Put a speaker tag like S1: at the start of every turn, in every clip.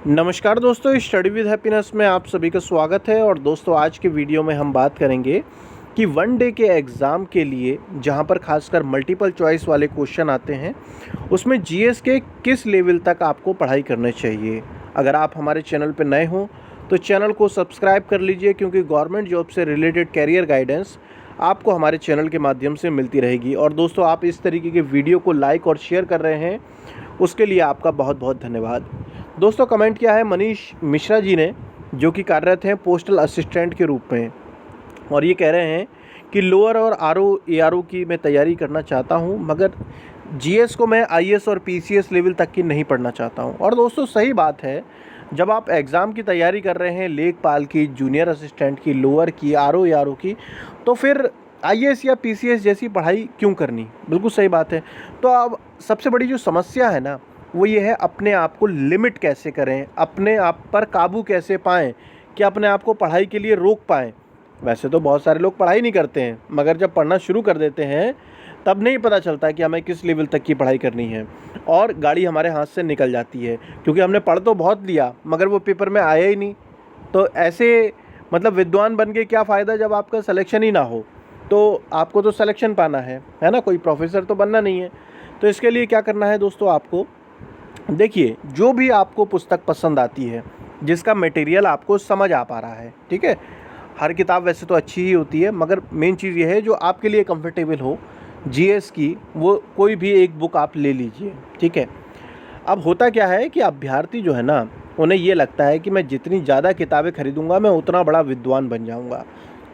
S1: नमस्कार दोस्तों, study with happiness में आप सभी का स्वागत है। और दोस्तों, आज के वीडियो में हम बात करेंगे कि वन डे के एग्ज़ाम के लिए जहां पर खासकर मल्टीपल चॉइस वाले क्वेश्चन आते हैं, उसमें जीएस के किस लेवल तक आपको पढ़ाई करनी चाहिए। अगर आप हमारे चैनल पर नए हों तो चैनल को सब्सक्राइब कर लीजिए, क्योंकि गवर्नमेंट जॉब से रिलेटेड कैरियर गाइडेंस आपको हमारे चैनल के माध्यम से मिलती रहेगी। और दोस्तों, आप इस तरीके के वीडियो को लाइक और शेयर कर रहे हैं, उसके लिए आपका बहुत बहुत धन्यवाद। दोस्तों, कमेंट किया है मनीष मिश्रा जी ने, जो कि कार्यरत हैं पोस्टल असिस्टेंट के रूप में, और ये कह रहे हैं कि लोअर और आरओ एआरओ की मैं तैयारी करना चाहता हूं, मगर जीएस को मैं आईएएस और पीसीएस लेवल तक की नहीं पढ़ना चाहता हूं। और दोस्तों, सही बात है, जब आप एग्ज़ाम की तैयारी कर रहे हैं लेखपाल की, जूनियर असिस्टेंट की, लोअर की, आरओ एआरओ की, तो फिर आईएएस या पीसीएस जैसी पढ़ाई क्यों करनी। बिल्कुल सही बात है। तो अब सबसे बड़ी जो समस्या है ना, वो ये है अपने आप को लिमिट कैसे करें, अपने आप पर काबू कैसे पाएँ कि अपने आप को पढ़ाई के लिए रोक पाएँ। वैसे तो बहुत सारे लोग पढ़ाई नहीं करते हैं, मगर जब पढ़ना शुरू कर देते हैं तब नहीं पता चलता कि हमें किस लेवल तक की पढ़ाई करनी है, और गाड़ी हमारे हाथ से निकल जाती है, क्योंकि हमने पढ़ तो बहुत लिया मगर वो पेपर में आया ही नहीं। तो ऐसे मतलब विद्वान बन के क्या फ़ायदा जब आपका सिलेक्शन ही ना हो। तो आपको तो सिलेक्शन पाना है ना, कोई प्रोफेसर तो बनना नहीं है। तो इसके लिए क्या करना है दोस्तों, आपको देखिए, जो भी आपको पुस्तक पसंद आती है, जिसका मटेरियल आपको समझ आ पा रहा है, ठीक है। हर किताब वैसे तो अच्छी ही होती है, मगर मेन चीज़ ये है जो आपके लिए कंफर्टेबल हो जीएस की, वो कोई भी एक बुक आप ले लीजिए, ठीक है। अब होता क्या है कि अभ्यर्थी जो है ना, उन्हें ये लगता है कि मैं जितनी ज़्यादा किताबें खरीदूंगा मैं उतना बड़ा विद्वान बन जाऊंगा,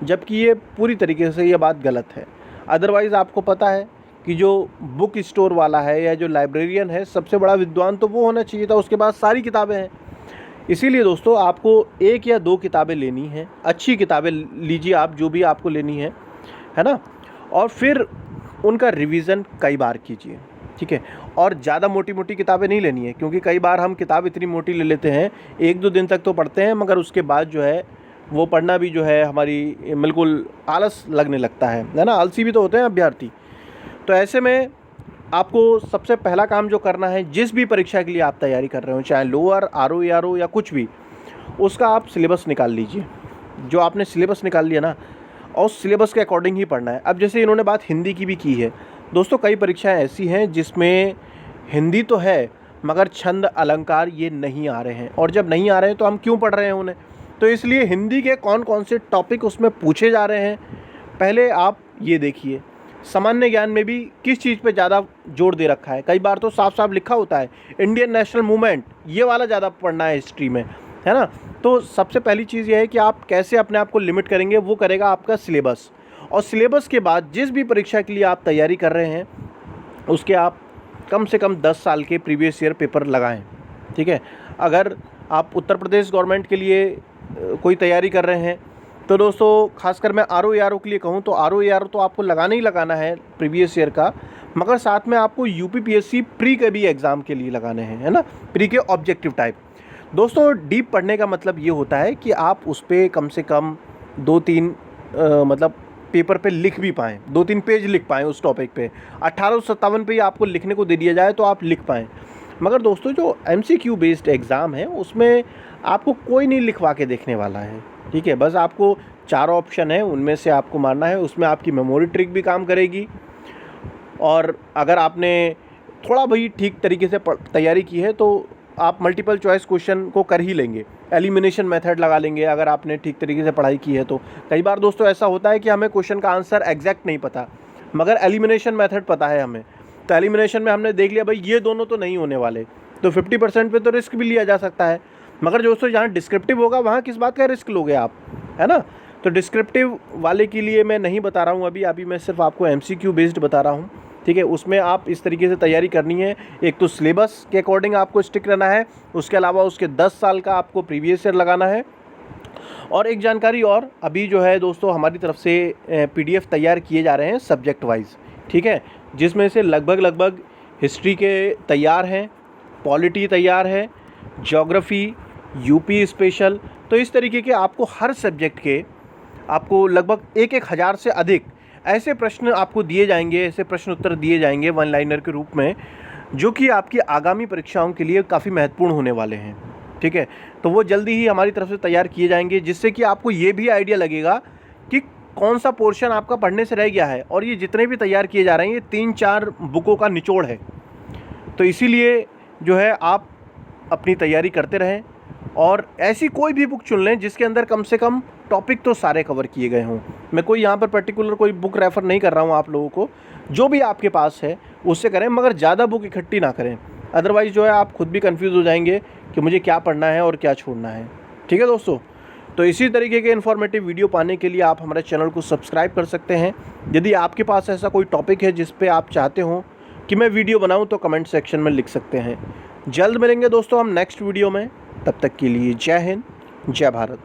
S1: जबकि ये पूरी तरीके से ये बात गलत है। अदरवाइज़ आपको पता है कि जो बुक स्टोर वाला है या जो लाइब्रेरियन है, सबसे बड़ा विद्वान तो वो होना चाहिए था, उसके पास सारी किताबें हैं। इसीलिए दोस्तों, आपको एक या दो किताबें लेनी हैं, अच्छी किताबें लीजिए आप, जो भी आपको लेनी है ना, और फिर उनका रिवीज़न कई बार कीजिए, ठीक है। और ज़्यादा मोटी मोटी किताबें नहीं लेनी है, क्योंकि कई बार हम किताब इतनी मोटी ले लेते हैं, एक दो दिन तक तो पढ़ते हैं, मगर उसके बाद जो है वो पढ़ना भी जो है हमारी बिल्कुल आलस लगने लगता है ना। आलसी भी तो होते हैं अभ्यर्थी। तो ऐसे में आपको सबसे पहला काम जो करना है, जिस भी परीक्षा के लिए आप तैयारी कर रहे हो, चाहे लोअर, आरओ एआरओ या कुछ भी, उसका आप सिलेबस निकाल लीजिए। जो आपने सिलेबस निकाल लिया ना, और उस सिलेबस के अकॉर्डिंग ही पढ़ना है। अब जैसे इन्होंने बात हिंदी की भी की है, दोस्तों कई परीक्षाएं ऐसी हैं जिसमें हिंदी तो है, मगर छंद अलंकार ये नहीं आ रहे हैं, और जब नहीं आ रहे हैं तो हम क्यों पढ़ रहे हैं उन्हें। तो इसलिए हिंदी के कौन कौन से टॉपिक उसमें पूछे जा रहे हैं, पहले आप ये देखिए। सामान्य ज्ञान में भी किस चीज़ पे ज़्यादा जोर दे रखा है, कई बार तो साफ साफ लिखा होता है इंडियन नेशनल मूवमेंट, ये वाला ज़्यादा पढ़ना है हिस्ट्री में, है ना। तो सबसे पहली चीज़ ये है कि आप कैसे अपने आप को लिमिट करेंगे, वो करेगा आपका सिलेबस। और सिलेबस के बाद जिस भी परीक्षा के लिए आप तैयारी कर रहे हैं, उसके आप कम से कम 10 साल के प्रीवियस ईयर पेपर लगाएं, ठीक है। अगर आप उत्तर प्रदेश गवर्नमेंट के लिए कोई तैयारी कर रहे हैं, तो दोस्तों खासकर मैं आरओ एआरओ के लिए कहूँ तो आरओ एआरओ तो आपको लगाना ही लगाना है प्रीवियस ईयर का, मगर साथ में आपको यूपीपीएससी प्री के भी एग्ज़ाम के लिए लगाने हैं, है ना, प्री के ऑब्जेक्टिव टाइप। दोस्तों, डीप पढ़ने का मतलब ये होता है कि आप उस पर कम से कम 2-3 मतलब पेपर पे लिख भी पाएँ, 2-3 पेज लिख पाएँ उस टॉपिक पे। 1857 पे ही आपको लिखने को दे दिया जाए तो आप लिख पाएँ। मगर दोस्तों, जो एमसीक्यू बेस्ड एग्ज़ाम है, उसमें आपको कोई नहीं लिखवा के देखने वाला है, ठीक है। बस आपको 4 ऑप्शन है, उनमें से आपको मारना है। उसमें आपकी मेमोरी ट्रिक भी काम करेगी, और अगर आपने थोड़ा भाई ठीक तरीके से तैयारी की है तो आप मल्टीपल चॉइस क्वेश्चन को कर ही लेंगे, एलिमिनेशन मेथड लगा लेंगे अगर आपने ठीक तरीके से पढ़ाई की है तो। कई बार दोस्तों ऐसा होता है कि हमें क्वेश्चन का आंसर एग्जैक्ट नहीं पता, मगर एलिमिनेशन मेथड पता है हमें, तो एलिमिनेशन में हमने देख लिया भाई ये दोनों तो नहीं होने वाले, तो 50% पे तो रिस्क भी लिया जा सकता है। मगर दोस्तों, जहाँ डिस्क्रिप्टिव होगा वहाँ किस बात का रिस्क लोगे आप, है ना। तो डिस्क्रिप्टिव वाले के लिए मैं नहीं बता रहा हूँ अभी मैं सिर्फ आपको एमसीक्यू बेस्ड बता रहा हूँ, ठीक है। उसमें आप इस तरीके से तैयारी करनी है। एक तो सिलेबस के अकॉर्डिंग आपको स्टिक रहना है, उसके अलावा उसके 10 साल का आपको प्रीवियस ईयर लगाना है। और एक जानकारी और, अभी जो है दोस्तों हमारी तरफ से पीडीएफ तैयार किए जा रहे हैं सब्जेक्ट वाइज, ठीक है, जिसमें से लगभग हिस्ट्री के तैयार हैं, पॉलिटी तैयार है, ज्योग्राफी, यूपी स्पेशल। तो इस तरीके के आपको हर सब्जेक्ट के आपको लगभग 1,000 से अधिक ऐसे प्रश्न आपको दिए जाएंगे, ऐसे प्रश्न उत्तर दिए जाएंगे वन लाइनर के रूप में, जो कि आपकी आगामी परीक्षाओं के लिए काफ़ी महत्वपूर्ण होने वाले हैं, ठीक है, तो वो जल्दी ही हमारी तरफ से तैयार किए जाएंगे, जिससे कि आपको ये भी आइडिया लगेगा कि कौन सा पोर्शन आपका पढ़ने से रह गया है। और ये जितने भी तैयार किए जा रहे हैं ये 3-4 बुकों का निचोड़ है, तो इसीलिए जो है आप अपनी तैयारी करते रहें और ऐसी कोई भी बुक चुन लें जिसके अंदर कम से कम टॉपिक तो सारे कवर किए गए हों। मैं कोई यहाँ पर पर्टिकुलर कोई बुक रेफ़र नहीं कर रहा हूँ आप लोगों को, जो भी आपके पास है उससे करें, मगर ज़्यादा बुक इकट्ठी ना करें, अदरवाइज़ जो है आप खुद भी कंफ्यूज हो जाएंगे कि मुझे क्या पढ़ना है और क्या छोड़ना है। ठीक है दोस्तों, तो इसी तरीके के इन्फॉर्मेटिव वीडियो पाने के लिए आप हमारे चैनल को सब्सक्राइब कर सकते हैं। यदि आपके पास ऐसा कोई टॉपिक है जिस पे आप चाहते हो कि मैं वीडियो बनाऊं तो कमेंट सेक्शन में लिख सकते हैं। जल्द मिलेंगे दोस्तों हम नेक्स्ट वीडियो में, तब तक के लिए जय हिंद, जय भारत।